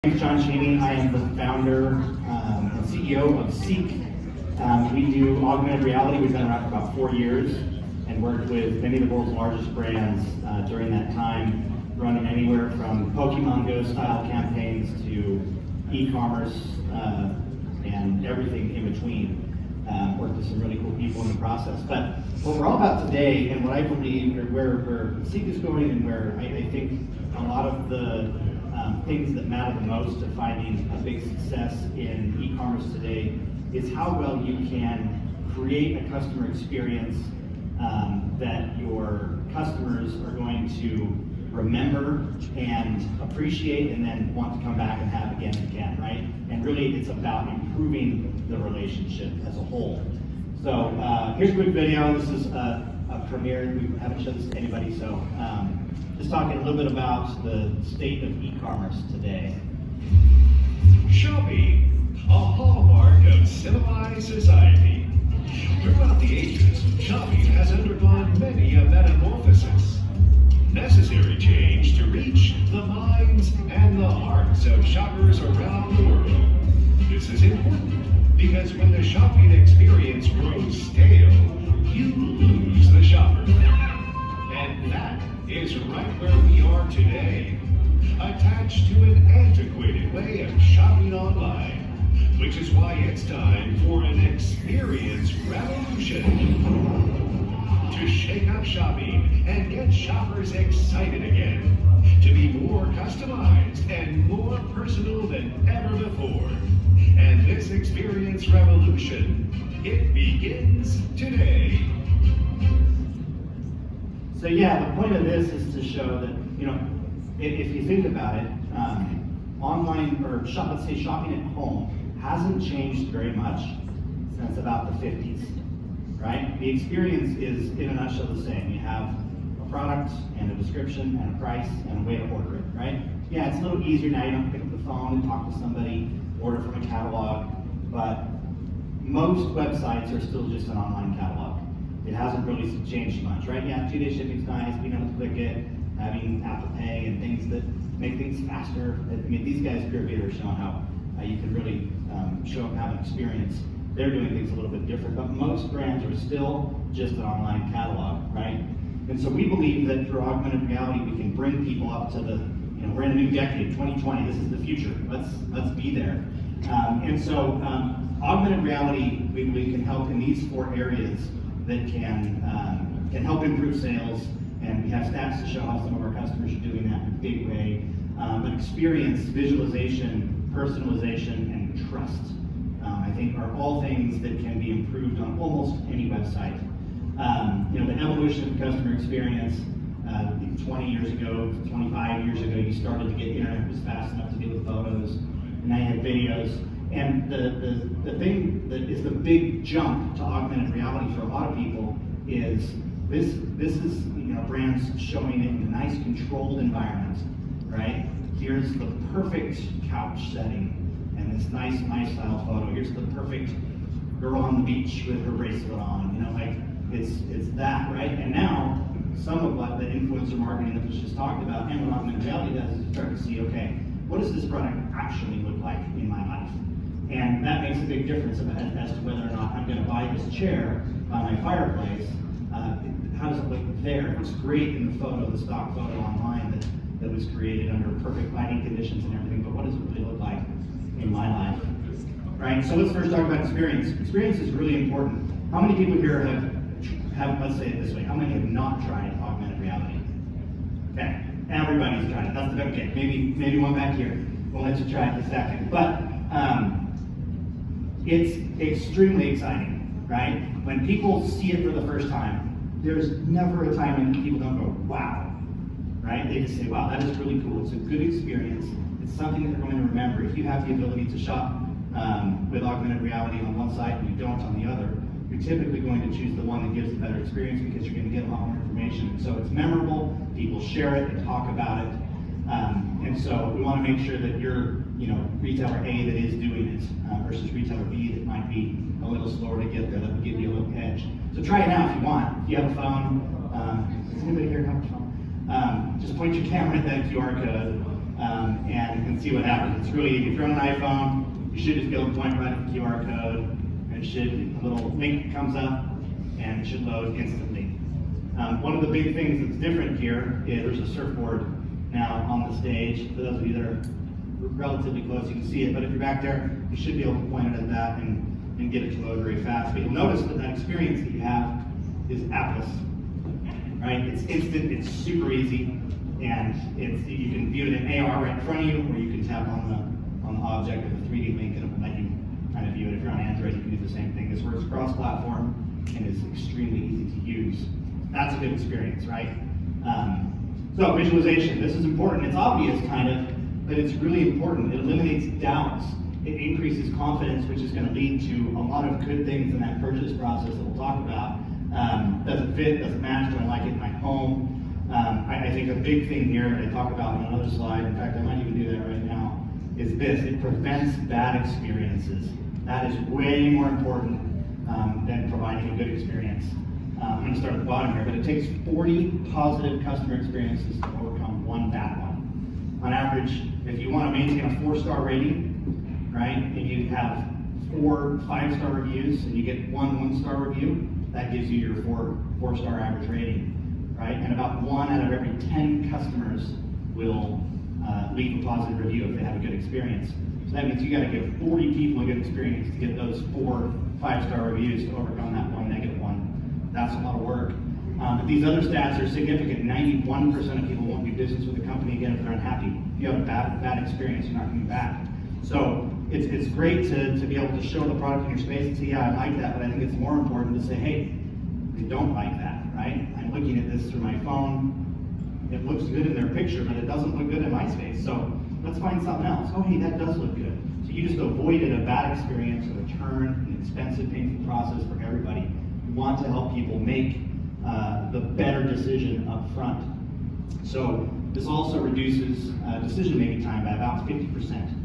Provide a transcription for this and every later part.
My name is Jon Cheney. I am the founder and CEO of Seek. We do augmented reality. We've been around for about 4 years and worked with many of the world's largest brands during that time, running anywhere from Pokemon Go style campaigns to e-commerce and everything in between. Worked with some really cool people in the process. But what we're all about today, and what I believe, or where Seek is going, and where I think a lot of the things that matter the most to finding a big success in e-commerce today is how well you can create a customer experience that your customers are going to remember and appreciate and then want to come back and have again and again, right? And really it's about improving the relationship as a whole. So here's a quick video. This is a premiere. We haven't showed this to anybody, so just talking a little bit about the state of e-commerce today. Shopping, a hallmark of civilized society. Throughout the ages, shopping has undergone many a metamorphosis. Necessary change to reach the minds and the hearts of shoppers around the world. This is important because when the shopping experience grows stale, you lose the shopper. And that is right where we are today, attached to an antiquated way of shopping online, which is why it's time for an experience revolution. To shake up shopping and get shoppers excited again, to be more customized and more personal than ever before. And this experience revolution, it begins today. So yeah, the point of this is to show that, if you think about it, online, or let's say shopping at home, hasn't changed very much since about the 50s, right? The experience is, in a nutshell, the same. You have a product and a description and a price and a way to order it, right? Yeah, it's a little easier now. You don't pick up the phone and talk to somebody, order from a catalog, but most websites are still just an online catalog. It hasn't really changed much, right? Yeah, 2-day shipping's nice, being able to click it, having Apple Pay and things that make things faster. I mean, these guys, Pure Beater, are showing how you can really show up and have an experience. They're doing things a little bit different, but most brands are still just an online catalog, right? And so we believe that through augmented reality, we can bring people up to the, we're in a new decade, 2020, this is the future. Let's be there. And so augmented reality, we believe, can help in these 4 areas that can help improve sales, and we have stats to show how some of our customers are doing that in a big way. But experience, visualization, personalization, and trust, I think, are all things that can be improved on almost any website. The evolution of customer experience, 20 years ago, 25 years ago, you started to get internet was fast enough to deal with photos, and now you have videos. And the thing that is the big jump to augmented reality for a lot of people is this is brands showing it in a nice controlled environment, right? Here's the perfect couch setting and this nice style photo. Here's the perfect girl on the beach with her bracelet on. It's that, right? And now some of what the influencer marketing that was just talked about and what augmented reality does is you start to see, okay, what does this product actually look like in my life? And that makes a big difference as to whether or not I'm going to buy this chair by my fireplace. How does it look there? It looks great in the photo, the stock photo online that was created under perfect lighting conditions and everything, but what does it really look like in my life? Right? So let's first talk about experience. Experience is really important. How many people here have, let's say it this way, how many have not tried augmented reality? Okay, everybody's tried it. That's the okay. Maybe one back here. We'll let you try it in a second. But it's extremely exciting, right? When people see it for the first time, there's never a time when people don't go, wow, right? They just say, wow, that is really cool. It's a good experience. It's something that they're going to remember. If you have the ability to shop with augmented reality on one side and you don't on the other, you're typically going to choose the one that gives the better experience because you're going to get a lot more information. So it's memorable, people share it and talk about it. And so we want to make sure that you're retailer A that is doing it versus retailer B that might be a little slower to get there. That will give you a little edge. So try it out if you want. If you have a phone, does anybody here have a phone? Just point your camera at that QR code and can see what happens. It's really easy. If you're on an iPhone, you should just be able to point right at the QR code, and a little link comes up, and it should load instantly. One of the big things that's different here is there's a surfboard now on the stage. For those of you that are relatively close, you can see it, but if you're back there, you should be able to point it at that and get it to load very fast. But you'll notice that experience that you have is appless, right? It's instant, it's super easy, and you can view it in AR right in front of you, or you can tap on the object with a 3D link, and it will let you kind of view it. If you're on Android, you can do the same thing. This works cross-platform and is extremely easy to use. That's a good experience, right? So visualization, this is important. It's obvious, kind of, but it's really important. It eliminates doubts. It increases confidence, which is going to lead to a lot of good things in that purchase process that we'll talk about. Does it fit? Does it match? Do I like it in my home? I think a big thing here that I talk about on another slide, in fact, I might even do that right now, is this. It prevents bad experiences. That is way more important than providing a good experience. I'm going to start at the bottom here, but it takes 40 positive customer experiences to overcome one bad one. On average, if you want to maintain a 4-star rating, right, and you have 4 5-star reviews and you get 1 1-star review, that gives you your 4-star average rating, right? And about 1 out of every 10 customers will leave a positive review if they have a good experience. So that means you got to give 40 people a good experience to get those 4 5-star reviews to overcome that 1 negative one. That's a lot of work. But these other stats are significant. 91% of people won't do business with the company again if they're unhappy. If you have a bad experience, you're not coming back. So it's great to be able to show the product in your space and say, yeah, I like that, but I think it's more important to say, hey, they don't like that, right? I'm looking at this through my phone. It looks good in their picture, but it doesn't look good in my space. So let's find something else. Oh, hey, that does look good. So you just avoided a bad experience, a return, an expensive, painful process for everybody. You want to help people make the better decision up front. So this also reduces decision-making time by about 50%.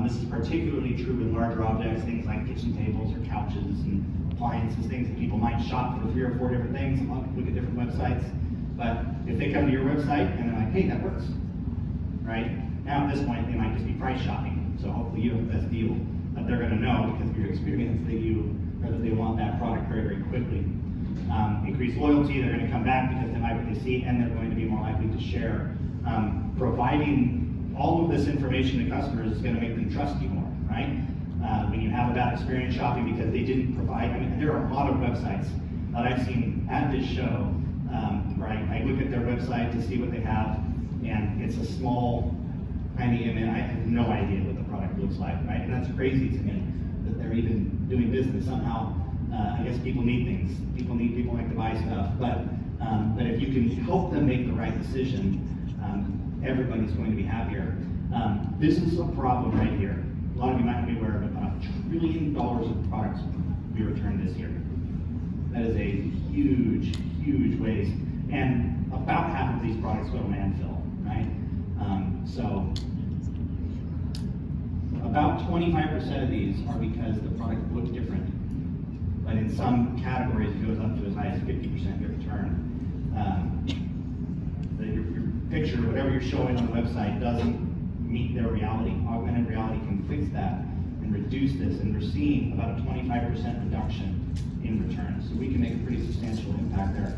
This is particularly true with larger objects, things like kitchen tables or couches and appliances, things that people might shop for 3 or 4 different things, look at different websites. But if they come to your website and they're like, hey, that works, right? Now at this point, they might just be price shopping. So hopefully you have the best deal. But they're gonna know because of your experience that they want that product very, very quickly. Increase loyalty, they're gonna come back because they like what they see, and they're going to be more likely to share. Providing all of this information to customers is gonna make them trust you more, right? When you have a bad experience shopping because they didn't provide, I mean, there are a lot of websites that I've seen at this show, where I look at their website to see what they have, and it's a small, tiny image. I have no idea what the product looks like, right? And that's crazy to me that they're even doing business somehow. I guess people need things. People like to buy stuff, but if you can help them make the right decision, everybody's going to be happier. This is a problem right here. A lot of you might not be aware of it, but $1 trillion of products we returned this year. That is a huge, huge waste. And about half of these products go to landfill, right? So about 25% of these are because the product looked different. But in some categories, it goes up to as high as 50% get returned. Your picture, whatever you're showing on the website, doesn't meet their reality. Augmented reality can fix that and reduce this, and we're seeing about a 25% reduction in returns. So we can make a pretty substantial impact there.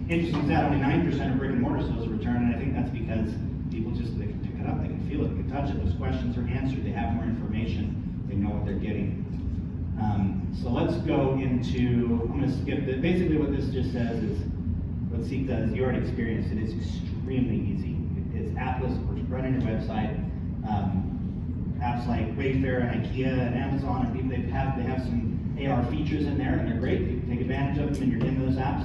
Interesting stat, only 9% of brick and mortar sales are returned, and I think that's because people they can pick it up, they can feel it, they can touch it, those questions are answered, they have more information, they know what they're getting. So let's go into, I'm going to skip it. Basically what this just says is, what Seek does, you already experienced it, it's extremely easy. It's appless, works right on your website. Apps like Wayfair and IKEA and Amazon and people, they have some AR features in there, and they're great. You can take advantage of them and you're in those apps.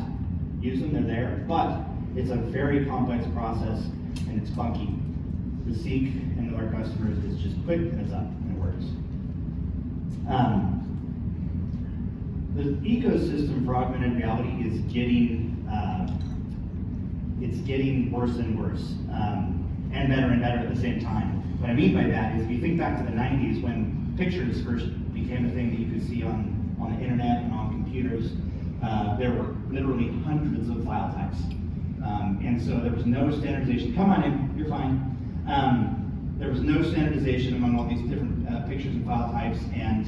Use them, they're there. But it's a very complex process and it's funky. The Seek and with our customers is just quick and it's up and it works. The ecosystem for augmented reality is getting worse and worse, and better at the same time. What I mean by that is, if you think back to the 90s when pictures first became a thing that you could see on the internet and on computers, there were literally hundreds of file types. And so there was no standardization. Come on in, you're fine. there was no standardization among all these different pictures and file types, and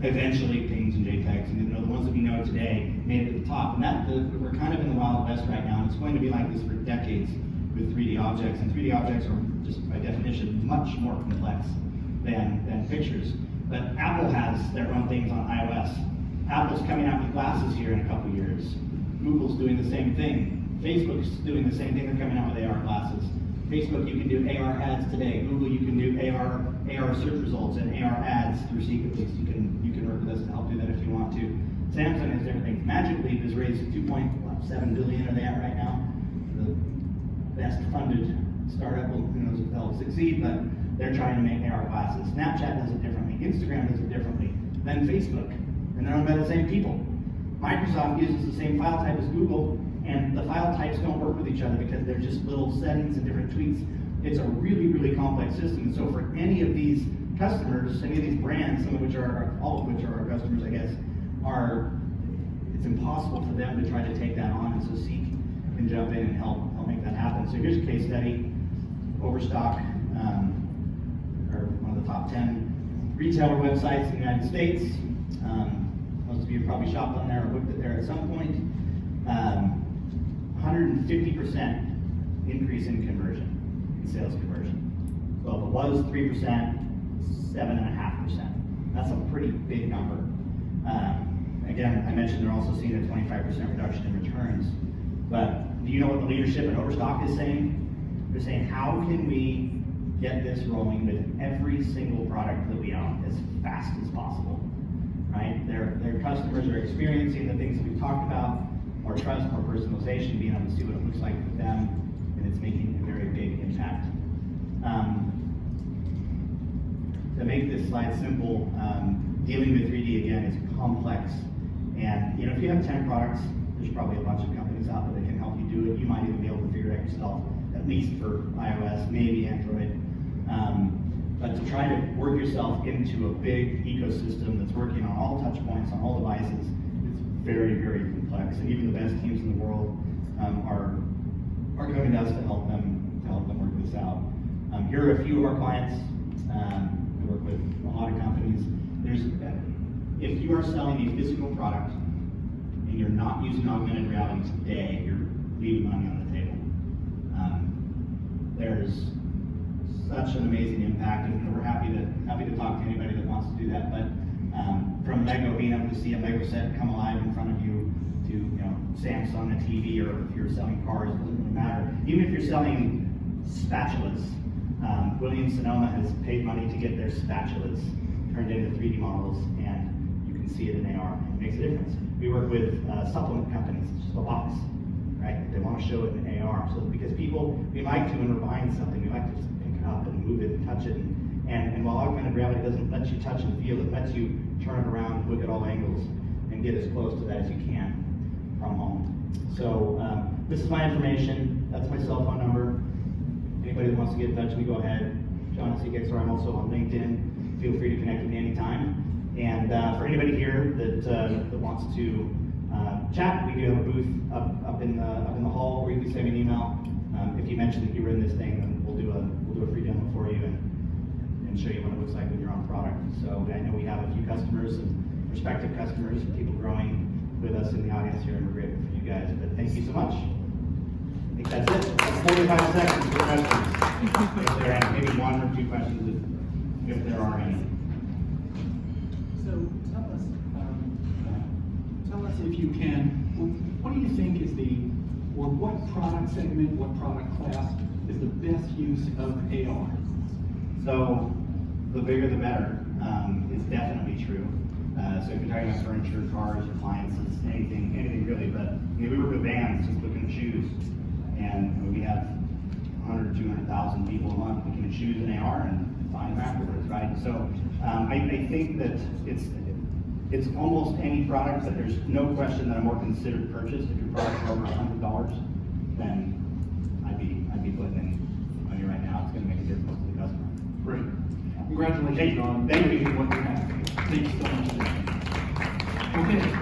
eventually PNGs and JPEGs, and the ones that we know today made it to the top. And we're kind of in the Wild West right now, and it's going to be like this for decades with 3D objects. And 3D objects are just by definition much more complex than pictures. But Apple has their own things on iOS. Apple's coming out with glasses here in a couple years. Google's doing the same thing. Facebook's doing the same thing. They're coming out with AR glasses. Facebook, you can do AR ads today. Google, you can do AR search results and AR ads through Secretleaks. You can work with us to help do that if you want to. Samsung has everything. Magic Leap has raised $2.7 billion. Are they at right now? The best funded startup. Who knows if they'll succeed, but they're trying to make AR glasses. Snapchat does it differently. Instagram does it differently than Facebook, and they're owned by the same people. Microsoft uses the same file type as Google, and the file types don't work with each other because they're just little settings and different tweaks. It's a really, really complex system. And so for any of these customers, any of these brands, some of which are, all of which are our customers, I guess, it's impossible for them to try to take that on. And so Seek can jump in and help make that happen. So here's a case study. Overstock, are one of the top 10 retailer websites in the United States. Most of you have probably shopped on there or looked at there at some point. 150% increase in conversion, in sales conversion. So if it was 3%, 7.5%. That's a pretty big number. Again, I mentioned they're also seeing a 25% reduction in returns. But do you know what the leadership at Overstock is saying? They're saying, how can we get this rolling with every single product that we own as fast as possible, right? Their customers are experiencing the things that we've talked about, more trust, more personalization, being able to see what it looks like for them, and it's making a very big impact. To make this slide simple, dealing with 3D again is complex, and if you have 10 products, there's probably a bunch of companies out there that can help you do it. You might even be able to figure it out yourself, at least for iOS, maybe Android. But to try to work yourself into a big ecosystem that's working on all touch points, on all devices, it's very, very complex. And even the best teams in the world are coming to us to help them work this out. Here are a few of our clients. We work with a lot of companies. If you are selling a physical product and you're not using augmented reality today, you're leaving money on the table. There's such an amazing impact, and we're happy to talk to anybody that wants to do that. But from Lego, being able to see a Lego set come alive in front of you, to Samsung, a TV, or if you're selling cars, it doesn't really matter. Even if you're selling spatulas, Williams Sonoma has paid money to get their spatulas turned into 3D models, and you can see it in AR. It makes a difference. We work with supplement companies, it's just a box, right? They want to show it in AR, so because we like to, when we're buying something, we like to just pick it up and move it and touch it. And while augmented reality doesn't let you touch and feel, it lets you turn it around, look at all angles, and get as close to that as you can from home. So this is my information. That's my cell phone number. Anybody that wants to get in touch with me, go ahead. Jon Cheney, I'm also on LinkedIn. Feel free to connect with me anytime. And for anybody here that wants to chat, we do have a booth up in the hall where you can send me an email. If you mention that you were in this thing, then we'll do a free demo for you and show you what it looks like with your own product. So I know we have a few customers and prospective customers, people growing with us in the audience here, and we're grateful for you guys. But thank you so much. I think that's it. That's 45 seconds for questions. If there are maybe one or two questions, if there are any. So tell us if you can, what do you think is what product segment, what product class is the best use of AR? So the bigger the better is definitely true. So if you're talking about furniture, cars, appliances, anything really, but we work with vans, just looking at shoes, and we have 100, 200,000 people a month looking at shoes in AR and buying them afterwards, right? So I think that it's almost any product, but there's no question that a more considered purchase. If your product's over $100, then I'd be putting in money right now. It's going to make a difference to the customer. Great. Congratulations, Jon. Thank you. What you have. Thank you so much. Okay.